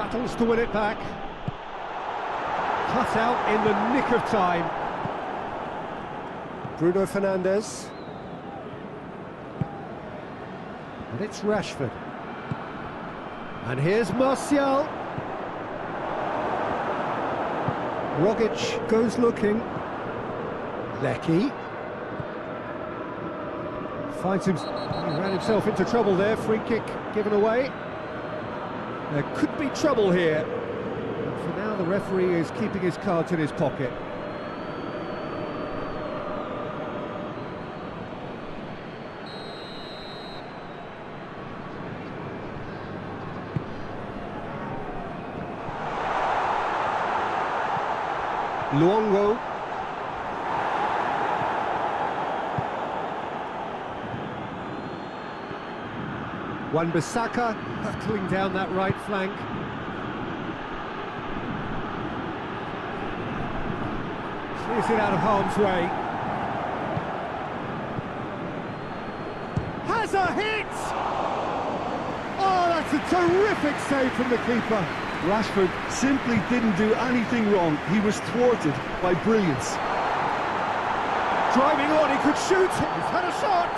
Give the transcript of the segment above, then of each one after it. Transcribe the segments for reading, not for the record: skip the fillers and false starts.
battles to win it back. Cut out in the nick of time. Bruno Fernandes. And it's Rashford. And here's Martial. Rogic goes looking. Lecky. Finds him. He ran himself into trouble there. Free kick given away. There could be trouble here. But for now, the referee is keeping his cards in his pocket. Luongo. Wan-Bissaka battling down that right flank. Clears it out of harm's way. Has a hit! Oh, that's a terrific save from the keeper. Rashford simply didn't do anything wrong. He was thwarted by brilliance. Driving on, he could shoot. He's had a shot.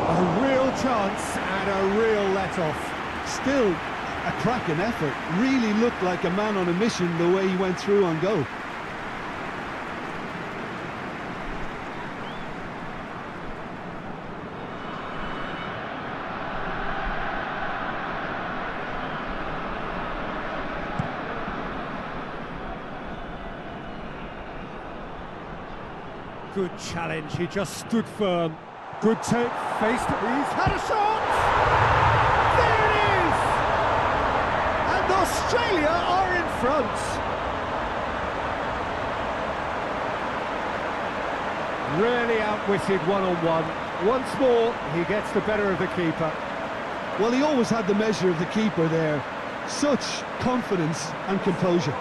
A real chance and a real let-off. Still a cracking effort. Really looked like a man on a mission the way he went through on goal. Good challenge, he just stood firm. Good take, faced it, he's had a shot! There it is! And Australia are in front. Really outwitted one-on-one. Once more, he gets the better of the keeper. Well, he always had the measure of the keeper there. Such confidence and composure.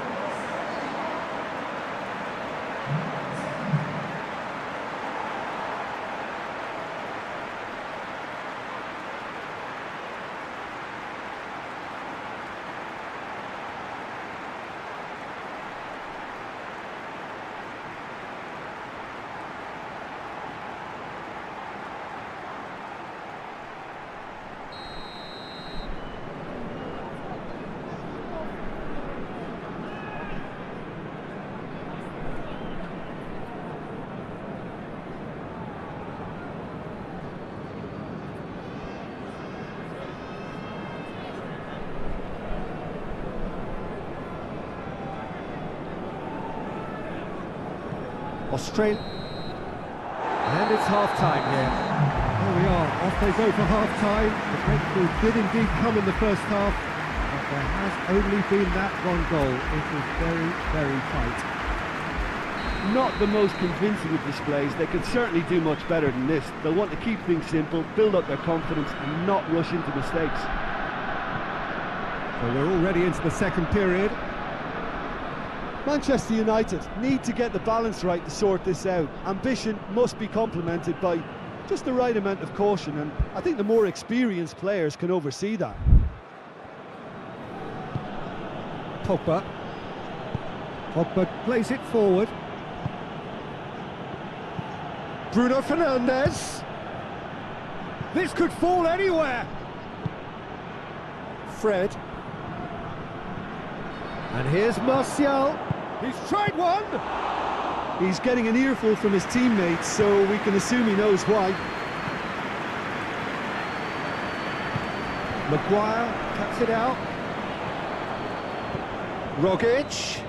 Australia. And it's half-time here. There we are, off they go for half-time. The breakthrough did indeed come in the first half, but there has only been that one goal. It was very, very tight. Not the most convincing of displays. They could certainly do much better than this. They'll want to keep things simple, build up their confidence and not rush into mistakes. So we're already into the second period. Manchester United need to get the balance right to sort this out. Ambition must be complemented by just the right amount of caution, and I think the more experienced players can oversee that. Pogba plays it forward. Bruno Fernandes. This could fall anywhere. Fred. And here's Martial. He's tried one! He's getting an earful from his teammates, so we can assume he knows why. Maguire cuts it out. Rogic.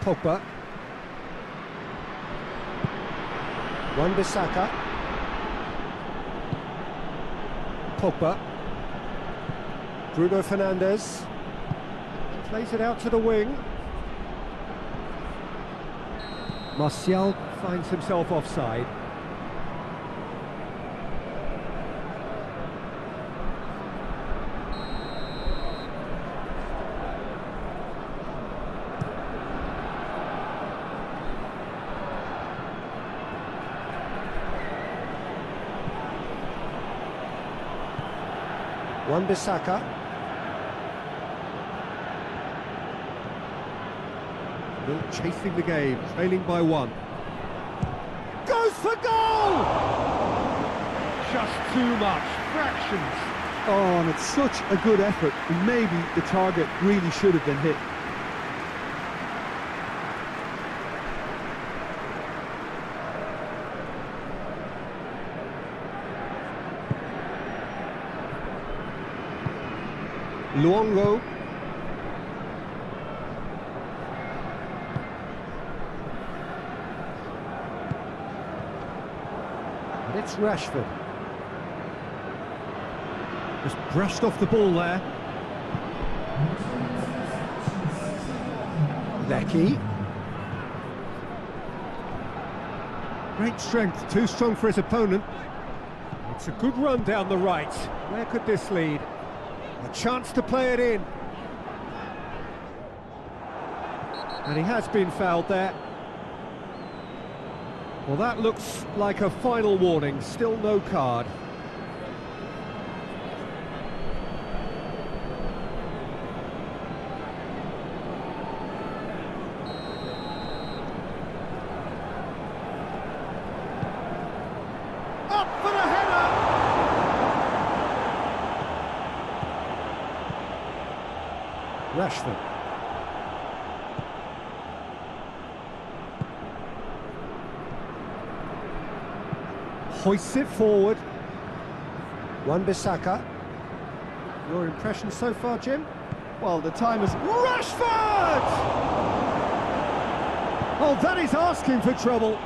Pogba. Wan-Bissaka. Pogba. Bruno Fernandes. Plays it out to the wing. Martial finds himself offside. Wan-Bissaka. Still chasing the game, trailing by 1. Goes for goal! Just too much, fractions. Oh, and it's such a good effort. And maybe the target really should have been hit. Luongo. And it's Rashford. Just brushed off the ball there. Lecky. Great strength, too strong for his opponent. It's a good run down the right. Where could this lead? A chance to play it in. And he has been fouled there. Well, that looks like a final warning. Still no card. Up for the header! Rashford. Hoists it forward. Wan-Bissaka. Your impression so far, Jim? Well, the time is... Rashford! Oh, that is asking for trouble.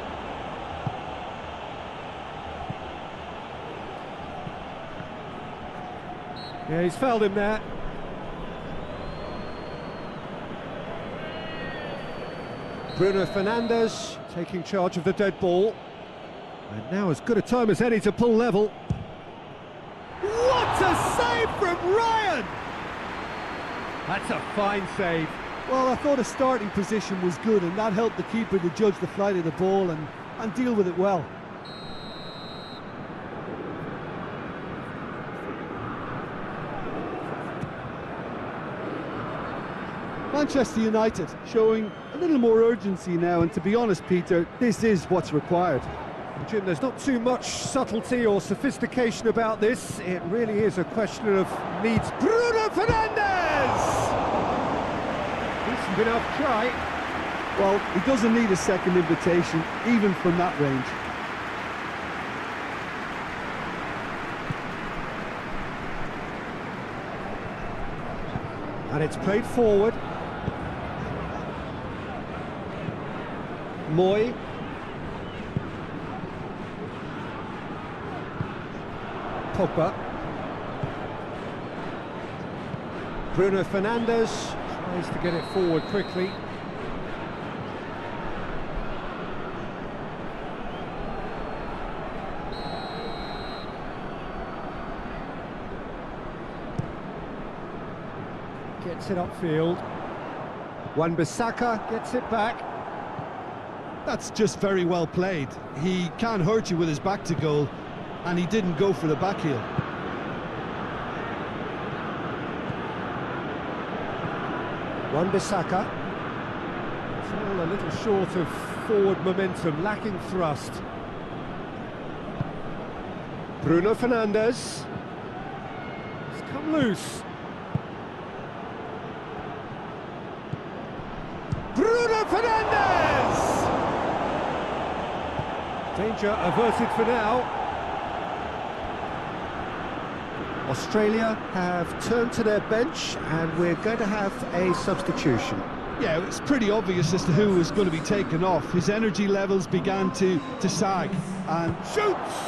Yeah, he's fouled him there. Bruno Fernandes taking charge of the dead ball. And now as good a time as any to pull level. What a save from Ryan! That's a fine save. Well, I thought his starting position was good, and that helped the keeper to judge the flight of the ball and deal with it well. Manchester United showing a little more urgency now, and to be honest, Peter, this is what's required. Jim, there's not too much subtlety or sophistication about this. It really is a question of needs. Bruno Fernandes! Decent enough try. Well, he doesn't need a second invitation, even from that range. And it's played forward. Moy. Pogba. Bruno Fernandes tries to get it forward quickly. Gets it upfield. Wan-Bissaka gets it back. That's just very well played. He can't hurt you with his back to goal, and he didn't go for the back heel. Wan-Bissaka. Still a little short of forward momentum, lacking thrust. Bruno Fernandes. It's come loose. Bruno Fernandes! Danger averted for now. Australia have turned to their bench, and we're going to have a substitution. Yeah, it's pretty obvious as to who was going to be taken off. His energy levels began to sag, and Shoots!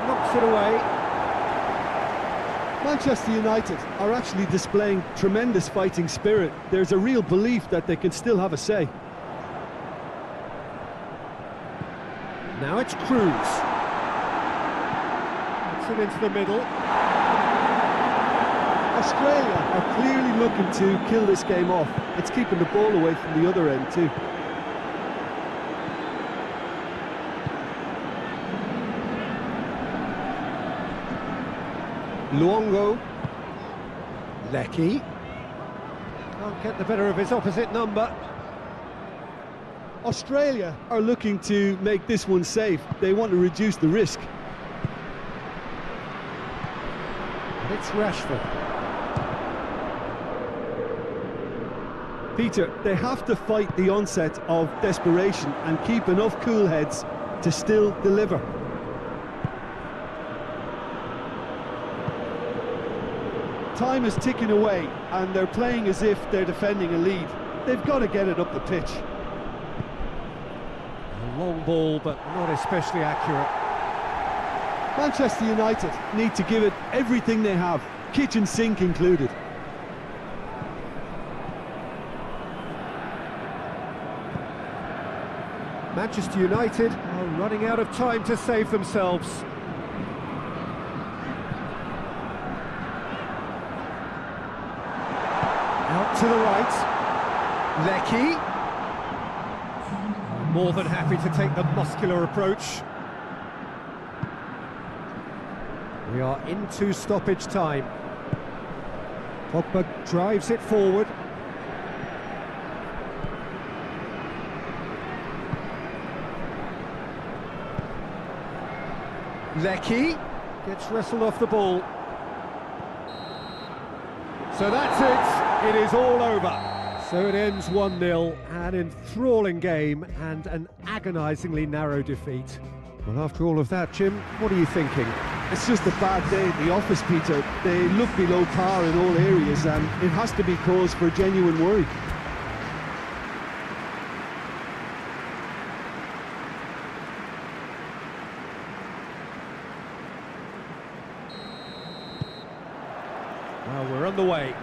Knocks it away. Manchester United are actually displaying tremendous fighting spirit. There's a real belief that they can still have a say. Now it's Cruz. Puts it into the middle. Australia are clearly looking to kill this game off. It's keeping the ball away from the other end too. Luongo. Lecky. Can't get the better of his opposite number. Australia are looking to make this one safe. They want to reduce the risk. And it's Rashford. Peter, they have to fight the onset of desperation and keep enough cool heads to still deliver. Time is ticking away and they're playing as if they're defending a lead. They've got to get it up the pitch. A long ball, but not especially accurate. Manchester United need to give it everything they have, kitchen sink included. Manchester United are running out of time to save themselves. Out to the right. Lecky. More than happy to take the muscular approach. We are into stoppage time. Pogba drives it forward. Lecky. Gets wrestled off the ball. So that's it. It is all over. So it ends 1-0, an enthralling game and an agonisingly narrow defeat. Well, after all of that, Jim, what are you thinking? It's just a bad day at the office, Peter. They look below par in all areas and it has to be cause for genuine worry. Well, we're on the way.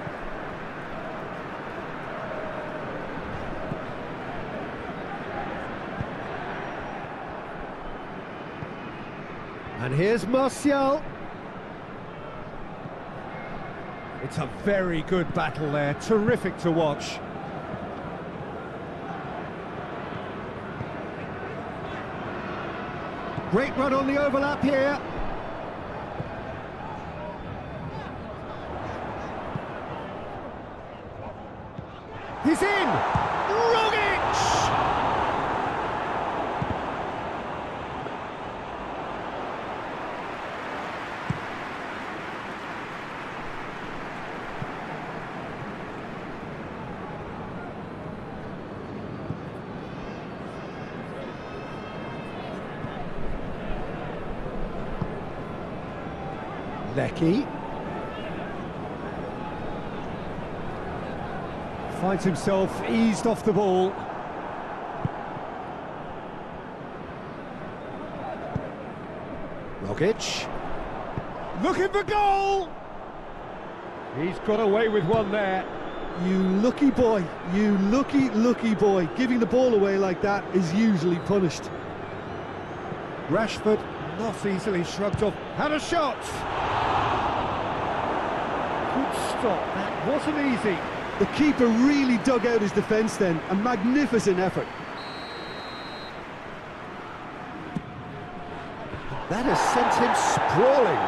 And here's Martial. It's a very good battle there, terrific to watch. Great run on the overlap here. He's in! Rogic! Lecky. Finds himself eased off the ball. Rogic. Looking for goal! He's got away with one there. You lucky boy, you lucky boy. Giving the ball away like that is usually punished. Rashford not easily shrugged off. Had a shot! Good stop, that wasn't easy. The keeper really dug out his defence then. A magnificent effort. That has sent him sprawling.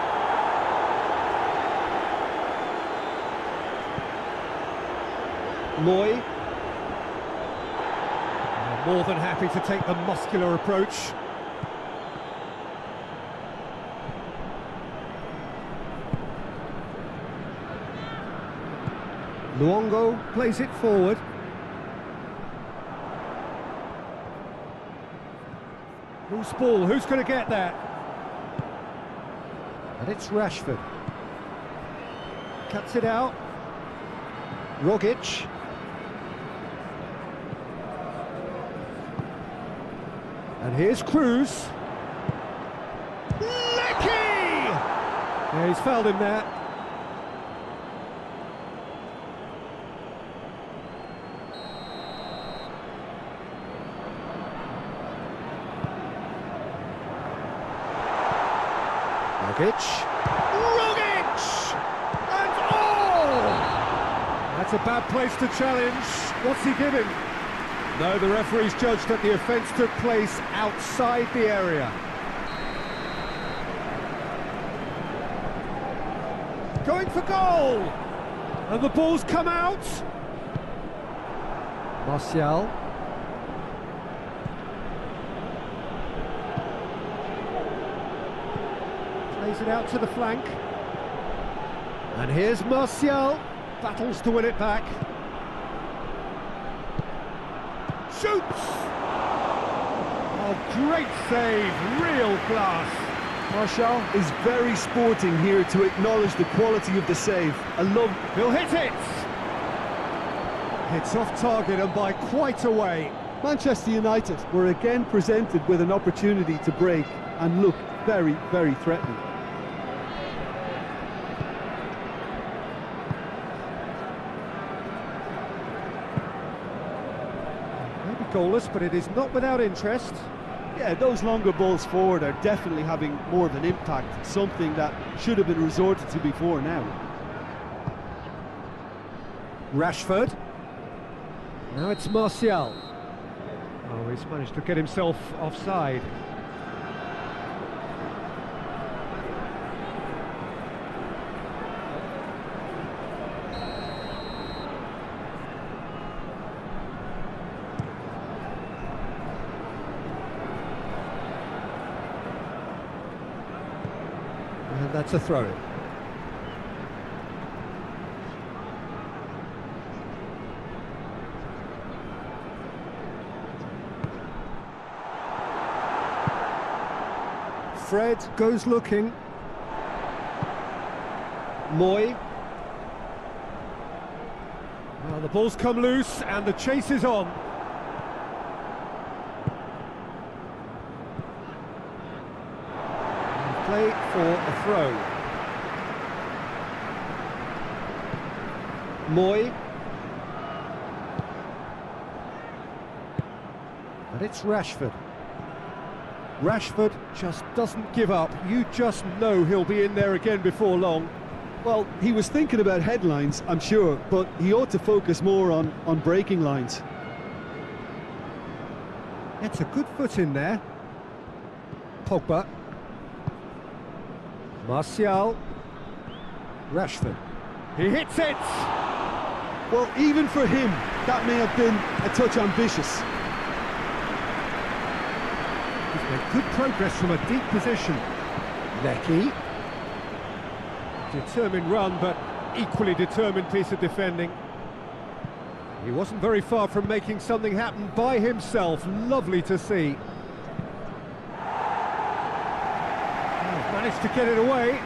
Loy. More than happy to take the muscular approach. Luongo plays it forward. Loose ball, who's going to get that? And it's Rashford. Cuts it out. Rogic. And here's Cruz. Lecky! Yeah, he's fouled him there. Rogic. Rogic! And all! That's a bad place to challenge. What's he giving? No, the referee's judged that the offence took place outside the area. going for goal! And the ball's come out! Martial. Plays it out to the flank. And here's Martial. Battles to win it back. Shoots! Oh, great save, real class. Martial is very sporting here to acknowledge the quality of the save. I love... He'll hit it! It's off target and by quite a way. Manchester United were again presented with an opportunity to break and look very, very threatening. Maybe goalless, but it is not without interest. Yeah, those longer balls forward are definitely having more of an impact, something that should have been resorted to before now. Rashford. Now it's Martial. Oh, he's managed to get himself offside. And that's a throw-in. Fred goes looking. Moy. Well, the ball's come loose and the chase is on. Play for a throw. Moy. And it's Rashford. Rashford just doesn't give up. You just know he'll be in there again before long. Well, he was thinking about headlines, I'm sure, but he ought to focus more on breaking lines. It's a good foot in there. Pogba. Martial. Rashford. He hits it! Well, even for him, that may have been a touch ambitious. He's made good progress from a deep position. Lecky. Determined run, but equally determined piece of defending. He wasn't very far from making something happen by himself. Lovely to see. Oh, managed to get it away.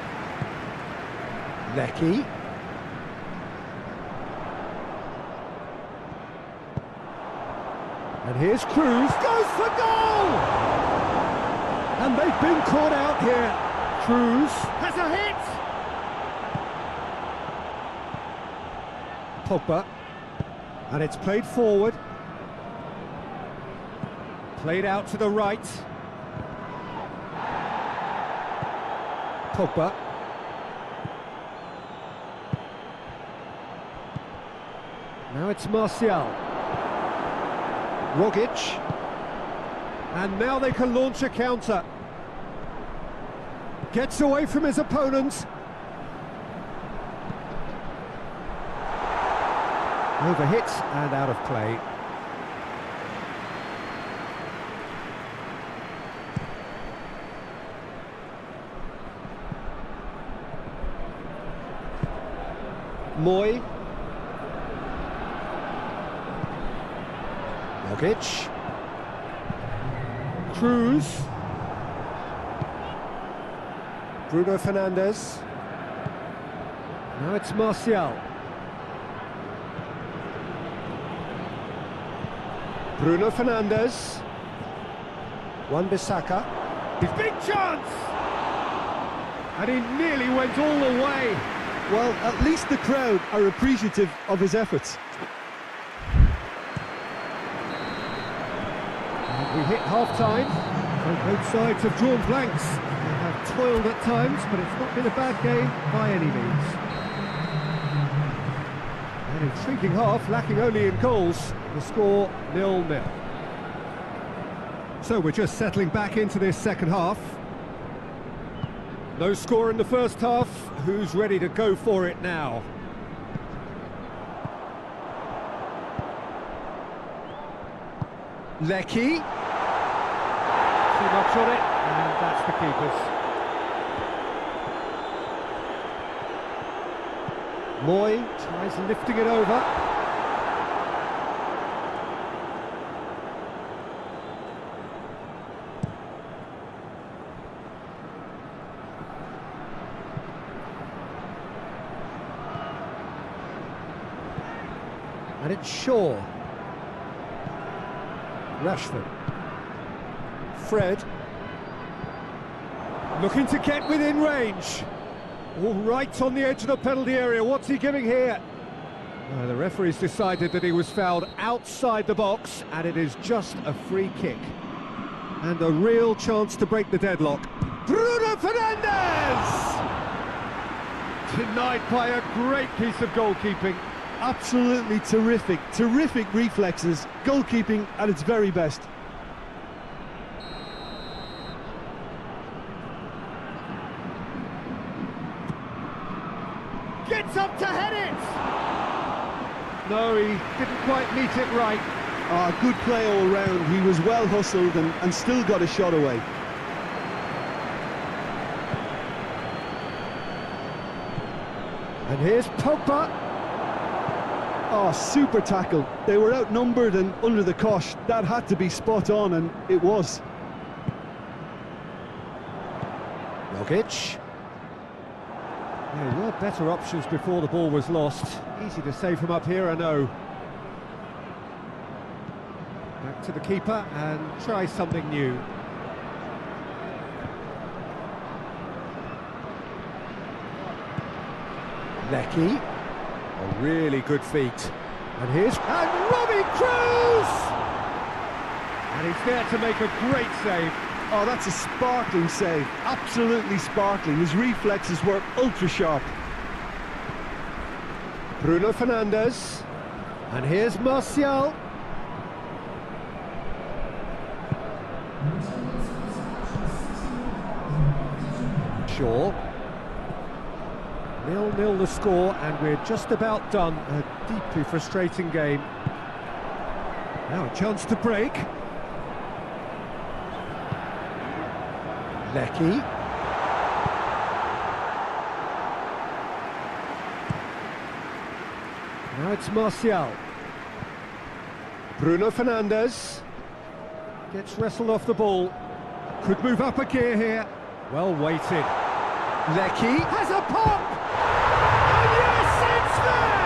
Lecky. And here's Cruz. Goes for goal! And they've been caught out here. Cruz has a hit! Pogba. And it's played forward. Played out to the right. Pogba. Now it's Martial. Rogic. And now they can launch a counter. Gets away from his opponent. Overhit and out of play. Moy. Rogic. Cruz. Bruno Fernandes. Now it's Martial. Bruno Fernandes. Wan-Bissaka. His big chance! And he nearly went all the way. Well, at least the crowd are appreciative of his efforts. And we hit half-time. Both sides have drawn blanks. They have toiled at times, but it's not been a bad game by any means. An intriguing half, lacking only in goals. The score 0-0. So we're just settling back into this second half. No score in the first half. Who's ready to go for it now? Lecky. Too much on it, and that's the keeper's. Moy tries lifting it over. And it's Shaw. Rashford. Fred. Looking to get within range. All right on the edge of the penalty area. What's he giving here? The referee's decided that he was fouled outside the box, and it is just a free kick. And a real chance to break the deadlock. Bruno Fernandes! Denied by a great piece of goalkeeping. Absolutely terrific, terrific reflexes, goalkeeping at its very best. Gets up to head it! No, he didn't quite meet it right. Good play all round. He was well hustled and still got a shot away. And here's Pogba. Oh, super tackle. They were outnumbered and under the cosh. That had to be spot on, and it was. Rogic. There were better options before the ball was lost. Easy to save from up here, I know. Back to the keeper and try something new. Lecky. A really good feat. And here's... And Robbie Cruz! And he's there to make a great save. Oh, that's a sparkling save. Absolutely sparkling. His reflexes were ultra sharp. Bruno Fernandes. And here's Martial. Shaw. 0-0 the score, and we're just about done. A deeply frustrating game. Now a chance to break. Lecky. Now it's Martial. Bruno Fernandes. Gets wrestled off the ball. Could move up a gear here. Well weighted. Lecky has a pop! And yes, it's there!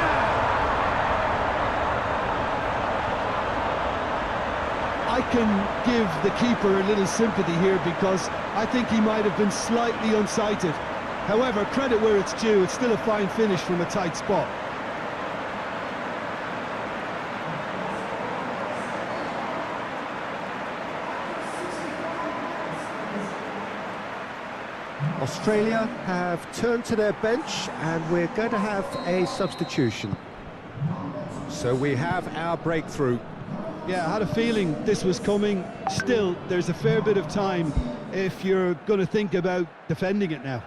I can give the keeper a little sympathy here because I think he might have been slightly unsighted. However, credit where it's due, it's still a fine finish from a tight spot. Australia have turned to their bench, and we're going to have a substitution. So we have our breakthrough. Yeah, I had a feeling this was coming. Still, there's a fair bit of time if you're going to think about defending it now.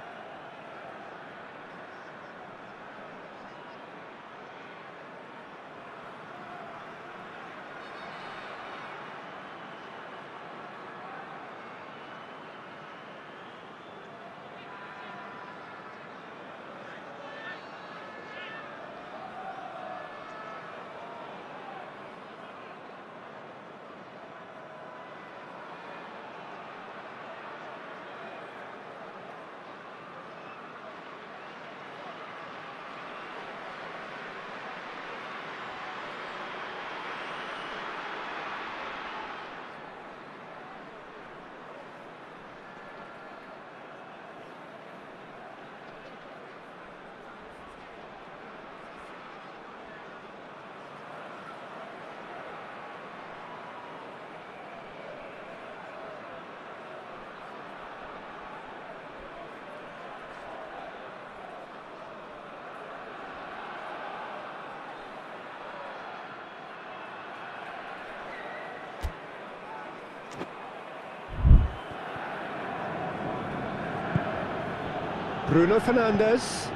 Bruno Fernandes.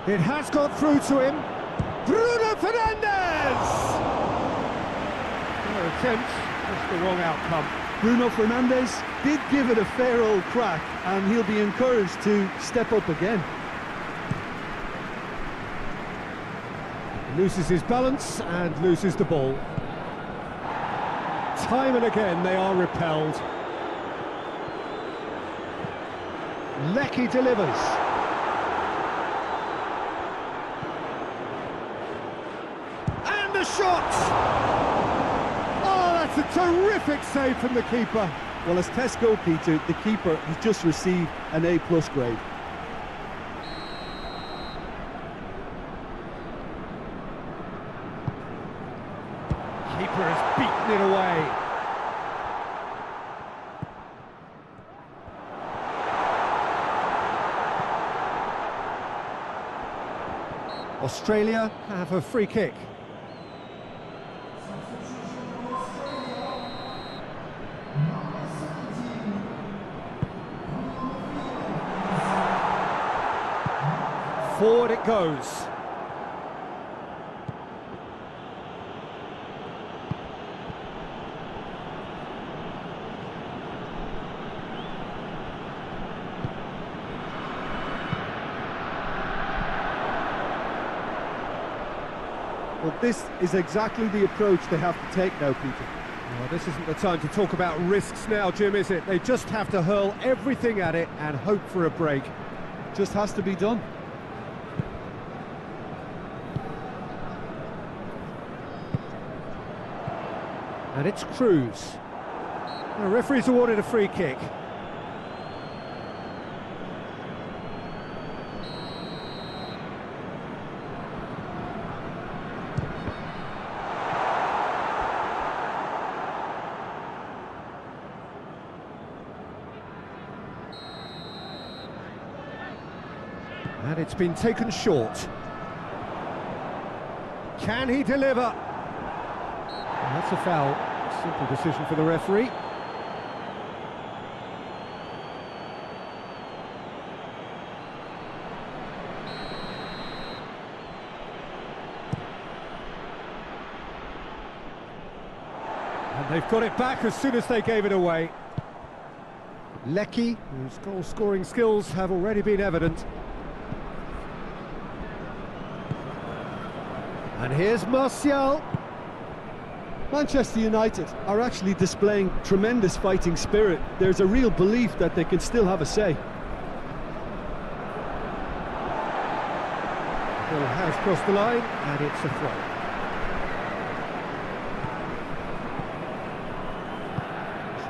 It has got through to him. Bruno Fernandes! Their attempt, just the wrong outcome. Bruno Fernandes did give it a fair old crack, and he'll be encouraged to step up again. Loses his balance and loses the ball. Time and again they are repelled. Lecky delivers. And the shot! Oh, that's a terrific save from the keeper. Well, as test goalkeeper, the keeper has just received an A+ grade. Keeper has beaten it away. Australia have a free kick. Forward it goes. Well, this is exactly the approach they have to take now, Peter. Well, this isn't the time to talk about risks now, Jim, is it? They just have to hurl everything at it and hope for a break. Just has to be done. And it's Cruz. The referee's awarded a free kick. And it's been taken short. Can he deliver? And that's a foul. Simple decision for the referee. And they've got it back as soon as they gave it away. Lecky, whose goal-scoring skills have already been evident. And here's Martial. Manchester United are actually displaying tremendous fighting spirit. There's a real belief that they can still have a say. Ball has crossed the line, and it's a throw.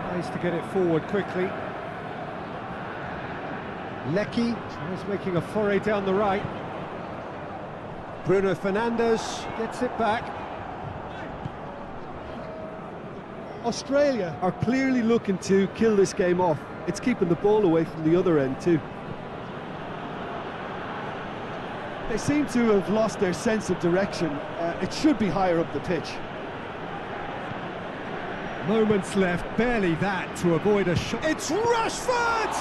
Tries to get it forward quickly. Lecky tries making a foray down the right. Bruno Fernandes gets it back. Australia are clearly looking to kill this game off. It's keeping the ball away from the other end too. They seem to have lost their sense of direction. It should be higher up the pitch. Moments left, barely that to avoid a shot. It's Rashford!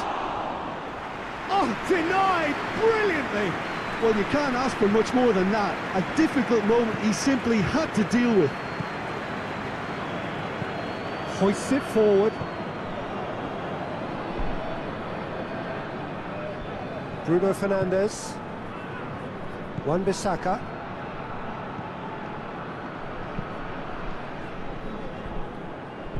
Oh, denied brilliantly. Well, you can't ask for much more than that. A difficult moment he simply had to deal with. Hoists it forward. Bruno Fernandes. Wan-Bissaka.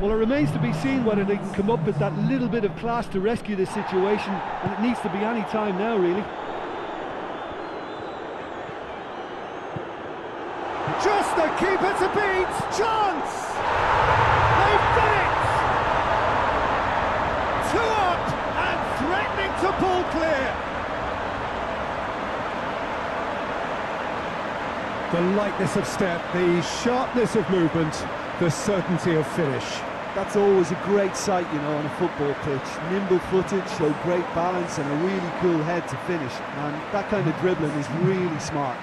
Well, it remains to be seen whether they can come up with that little bit of class to rescue this situation, and it needs to be any time now, really. Just the keeper to beat! Chance! They've done it! 2 up and threatening to pull clear! The lightness of step, the sharpness of movement, the certainty of finish. That's always a great sight, you know, on a football pitch. Nimble-footed, show great balance and a really cool head to finish. And that kind of dribbling is really smart.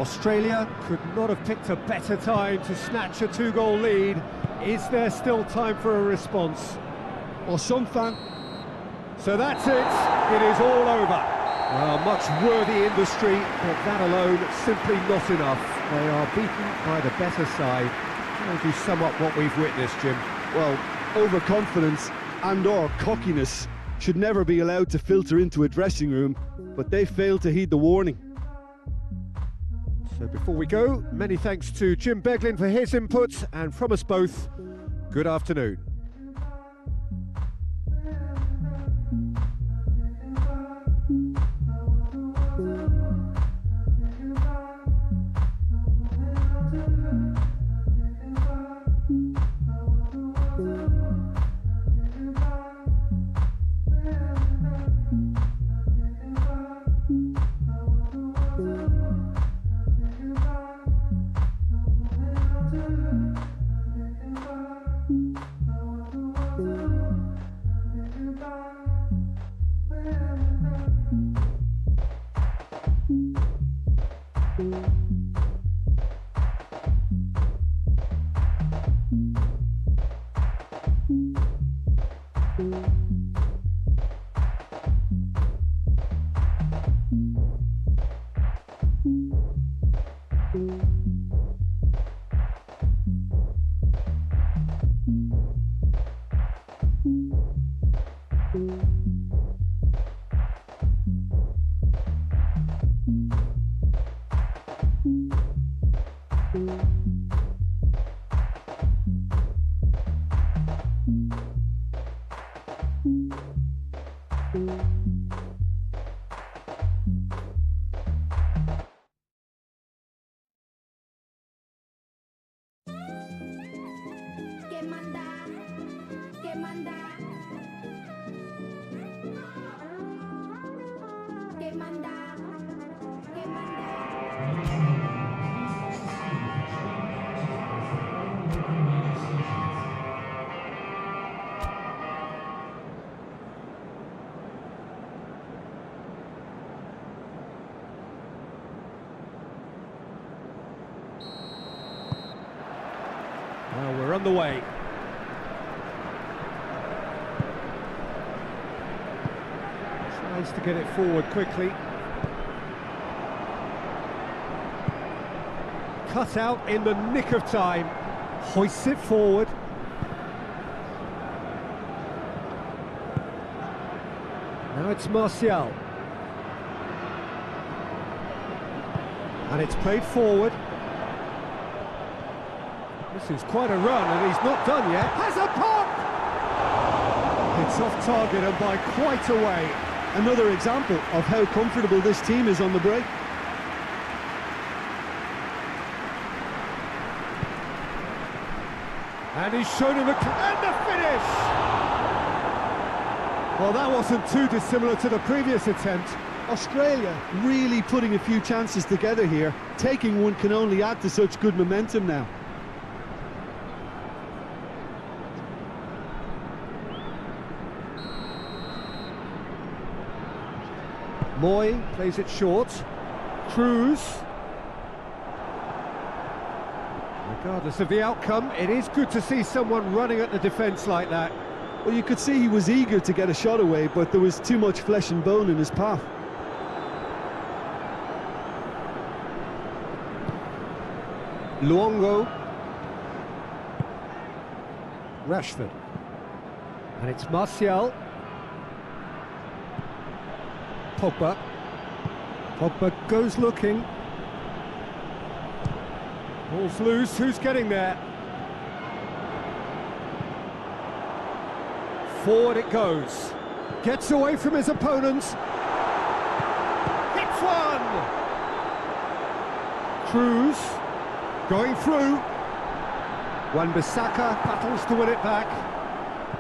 Australia could not have picked a better time to snatch a two-goal lead. Is there still time for a response? Well, some fan... So that's it. It is all over. Much worthy industry, but that alone simply not enough. They are beaten by the better side. How would you sum up what we've witnessed, Jim? Well, overconfidence and/or cockiness should never be allowed to filter into a dressing room, but they failed to heed the warning. So before we go, many thanks to Jim Beglin for his input, and from us both, good afternoon. Well, we're on the way. Tries to get it forward quickly. Cut out in the nick of time. Hoists it forward. Now it's Martial. And it's played forward. This is quite a run, and he's not done yet. Has a pop! It's off target and by quite a way. Another example of how comfortable this team is on the break. And he's shown him and the finish! Well, that wasn't too dissimilar to the previous attempt. Australia really putting a few chances together here. Taking one can only add to such good momentum now. Moy plays it short. Cruz. Regardless of the outcome, it is good to see someone running at the defence like that. Well, you could see he was eager to get a shot away, but there was too much flesh and bone in his path. Luongo. Rashford. And it's Martial. Pogba. Pogba goes looking. Ball's loose, who's getting there? Forward it goes. Gets away from his opponents. Hits one! Cruz. Going through. Wan-Bissaka battles to win it back.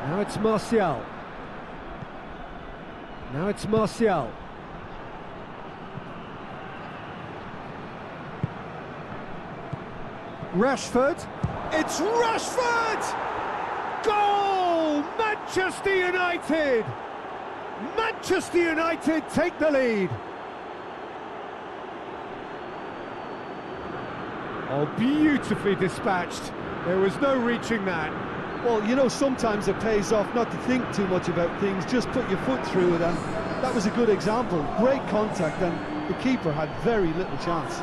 Now it's Martial. Now it's Martial. Rashford. It's Rashford! Goal! Manchester United! Manchester United take the lead. Oh, beautifully dispatched. There was no reaching that. Well, you know, sometimes it pays off not to think too much about things, just put your foot through it, and that was a good example. Great contact, and the keeper had very little chance.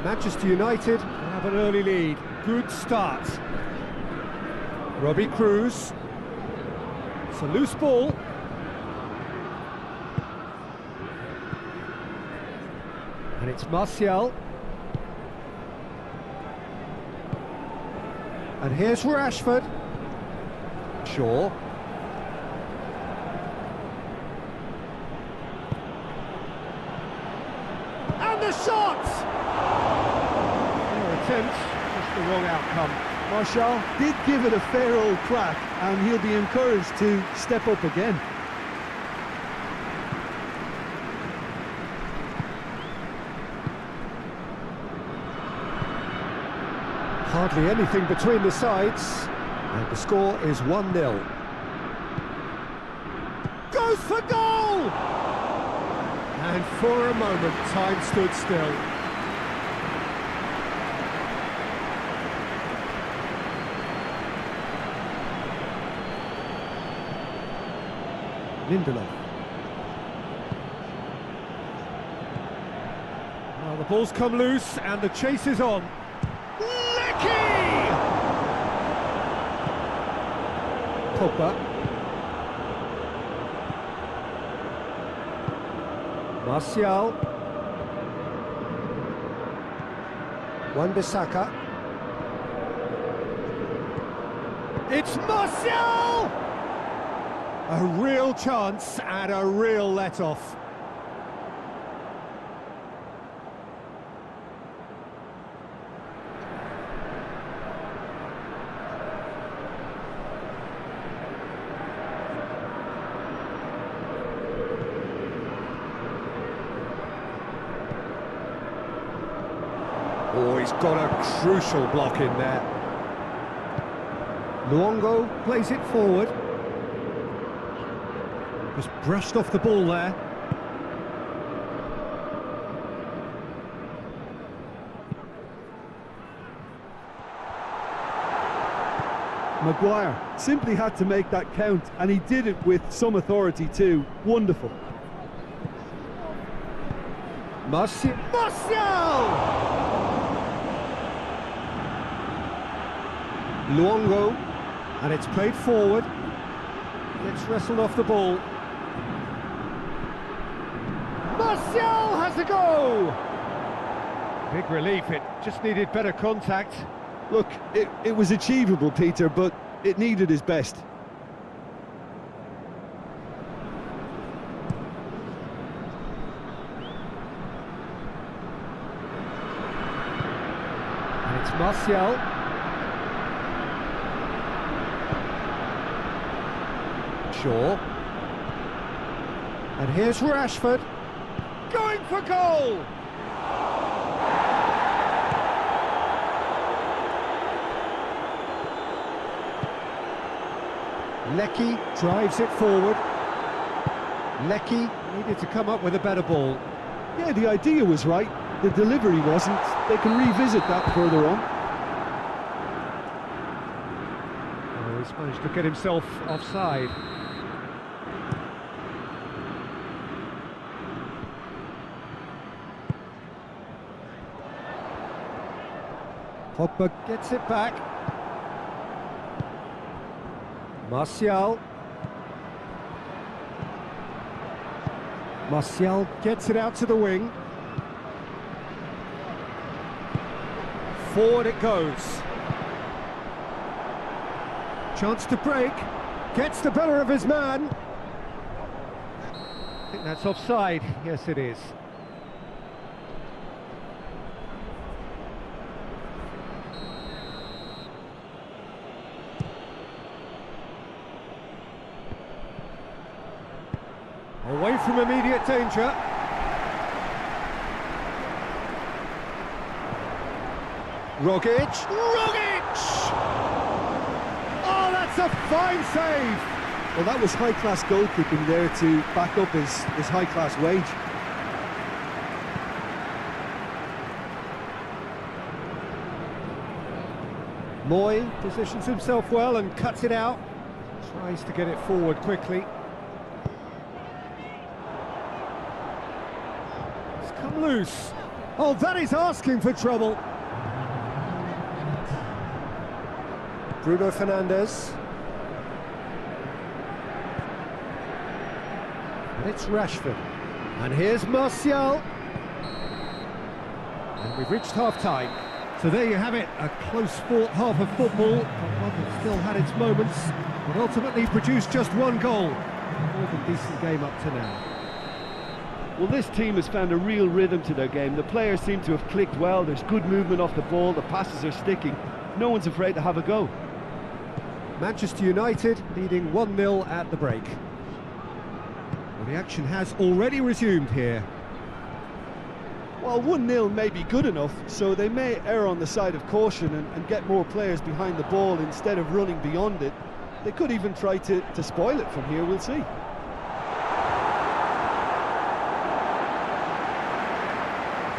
Manchester United have an early lead. Good start. Robbie Cruz. It's a loose ball. And it's Martial. And here's Rashford. Shaw. And the shot! Attempt, just the wrong outcome. Martial did give it a fair old crack, and he'll be encouraged to step up again. Hardly anything between the sides, and the score is 1-0. Goes for goal! And for a moment, time stood still. Lindelof. Well, the ball's come loose and the chase is on. Lecky! Pogba. Martial. Wan-Bissaka. It's Martial! A real chance and a real let-off. Oh, he's got a crucial block in there. Luongo plays it forward. Just brushed off the ball there. Maguire simply had to make that count, and he did it with some authority too. Wonderful. Martial! Luongo. And it's played forward. It's wrestled off the ball. Martial has a go! Big relief, it just needed better contact. Look, it was achievable, Peter, but it needed his best. And it's Martial. Shaw. And here's Rashford. Going for goal! Lecky. Drives it forward. Lecky. Needed to come up with a better ball. Yeah, the idea was right. The delivery wasn't. They can revisit that further on. Oh, he's managed to get himself offside. Pogba gets it back. Martial. Martial gets it out to the wing. Forward it goes. Chance to break. Gets the better of his man. I think that's offside. Yes, it is. Away from immediate danger. Rogic. Oh, that's a fine save! Well, that was high-class goalkeeping there to back up his high-class wage. Moy positions himself well and cuts it out. Tries to get it forward quickly. It's come loose. Oh, that is asking for trouble. Bruno Fernandes. And it's Rashford. And here's Martial. And we've reached half-time. So there you have it, a close-fought half of football, but one that still had its moments, but ultimately produced just one goal. More than decent game up to now. Well, this team has found a real rhythm to their game. The players seem to have clicked well. There's good movement off the ball. The passes are sticking. No one's afraid to have a go. Manchester United leading 1-0 at the break. Well, the action has already resumed here. Well, 1-0 may be good enough, so they may err on the side of caution and get more players behind the ball instead of running beyond it. They could even try to spoil it from here, we'll see.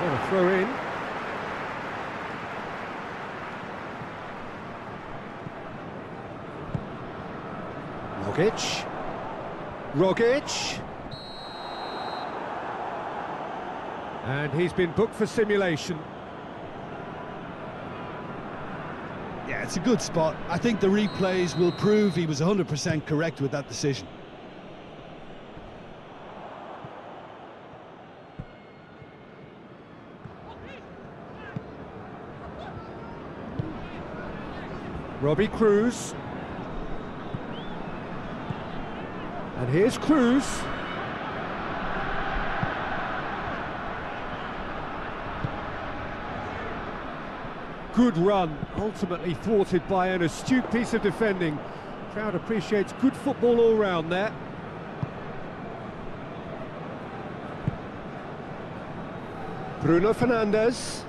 What a throw in. Rogic. And he's been booked for simulation. Yeah, it's a good spot. I think the replays will prove he was 100% correct with that decision. Robbie Cruz. And here's Cruz. Good run, ultimately thwarted by an astute piece of defending. Crowd appreciates good football all round there. Bruno Fernandes.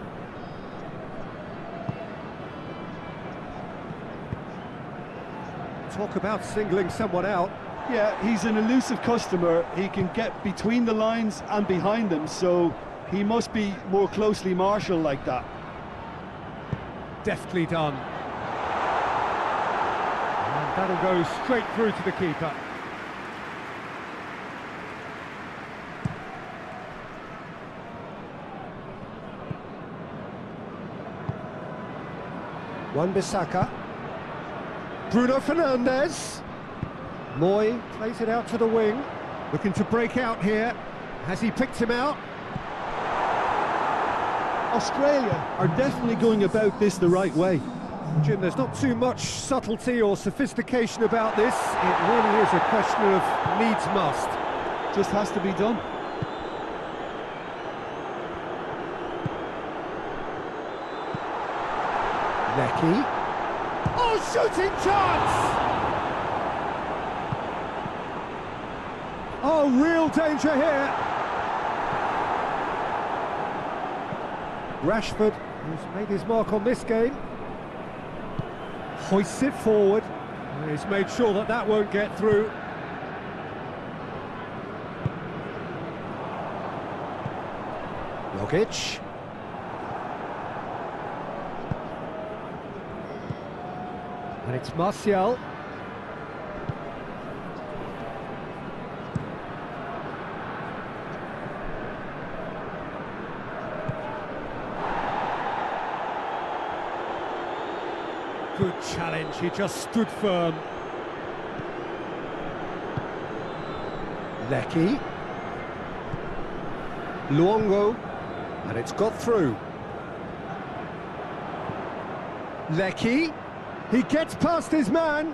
Talk about singling someone out. Yeah, he's an elusive customer. He can get between the lines and behind them, so he must be more closely marshalled like that. Deftly done. And that'll go straight through to the keeper. Wan-Bissaka. Bruno Fernandes. Moy plays it out to the wing. Looking to break out here. Has he picked him out? Australia are definitely going about this the right way. Jim, there's not too much subtlety or sophistication about this. It really is a question of needs must. Just has to be done. Lecky. Oh, shooting chance! Oh, real danger here. Rashford, who's made his mark on this game, hoists it forward. He's made sure that that won't get through. Rogic. And it's Martial. Good challenge, he just stood firm. Lecky. Luongo. And it's got through. Lecky, he gets past his man.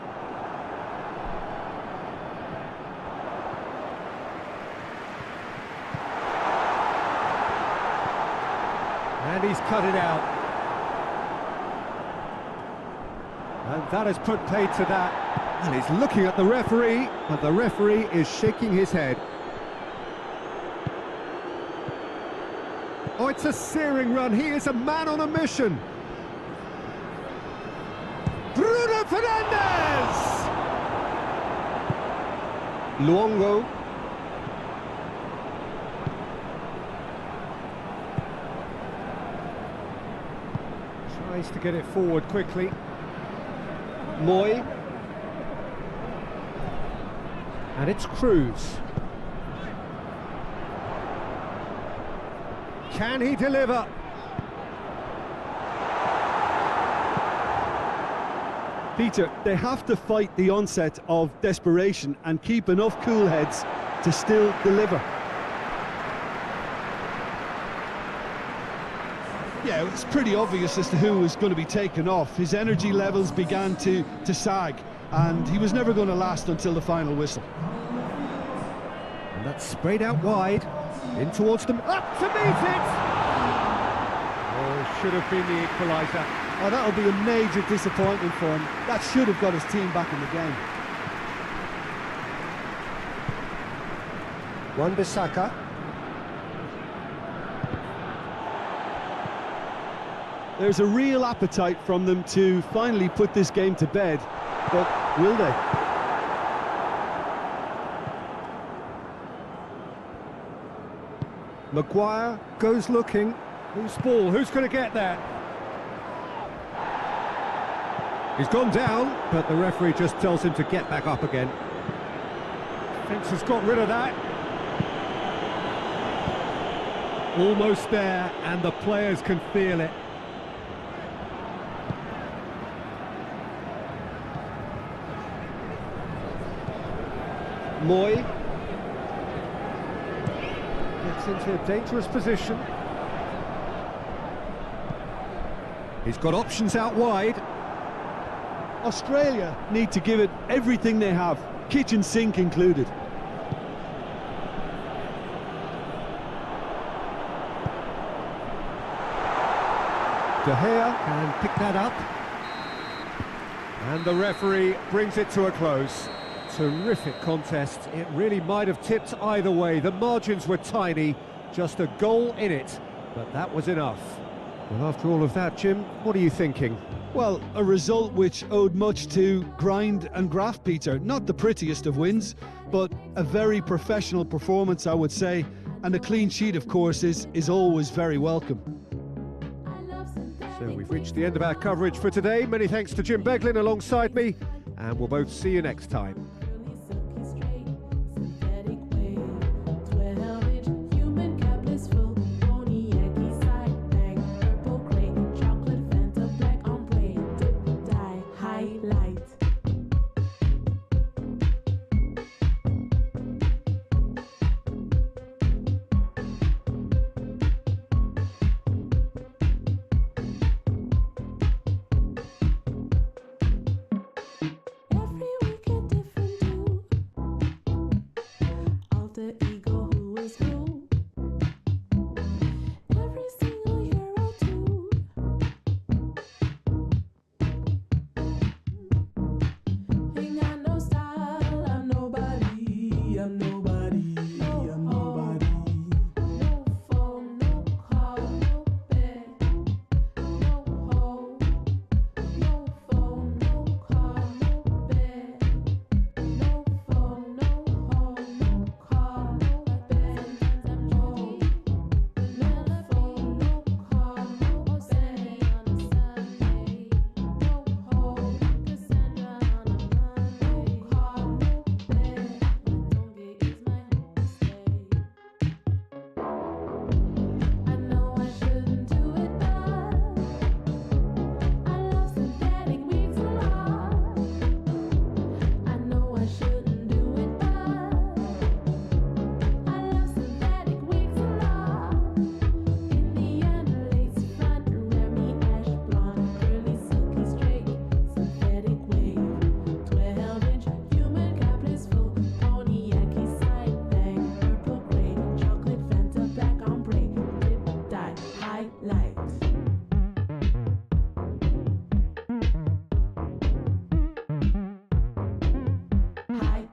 And he's cut it out. And that has put paid to that. And he's looking at the referee, but the referee is shaking his head. Oh, it's a searing run. He is a man on a mission. Bruno Fernandes! Luongo. Tries to get it forward quickly. Moy. And it's Cruz. Can he deliver? Peter, they have to fight the onset of desperation and keep enough cool heads to still deliver. Yeah, it's pretty obvious as to who was going to be taken off. His energy levels began to sag, and he was never going to last until the final whistle. And that's sprayed out wide, in towards them, up to meet it! Oh, should have been the equaliser. Oh, that'll be a major disappointment for him. That should have got his team back in the game. Wan-Bissaka. There's a real appetite from them to finally put this game to bed, but will they? Maguire goes looking. Who's ball? Who's going to get that? He's gone down, but the referee just tells him to get back up again. Defence has got rid of that. Almost there, and the players can feel it. Moy gets into a dangerous position. He's got options out wide. Australia need to give it everything they have, kitchen sink included. De Gea can pick that up. And the referee brings it to a close. Terrific contest. It really might have tipped either way. The margins were tiny, just a goal in it, but that was enough. Well, after all of that, Jim, what are you thinking? Well, a result which owed much to grind and graft, Peter. Not the prettiest of wins, but a very professional performance, I would say. And a clean sheet, of course, is always very welcome. So we've reached the end of our coverage for today. Many thanks to Jim Beglin alongside me, and we'll both see you next time. Hi.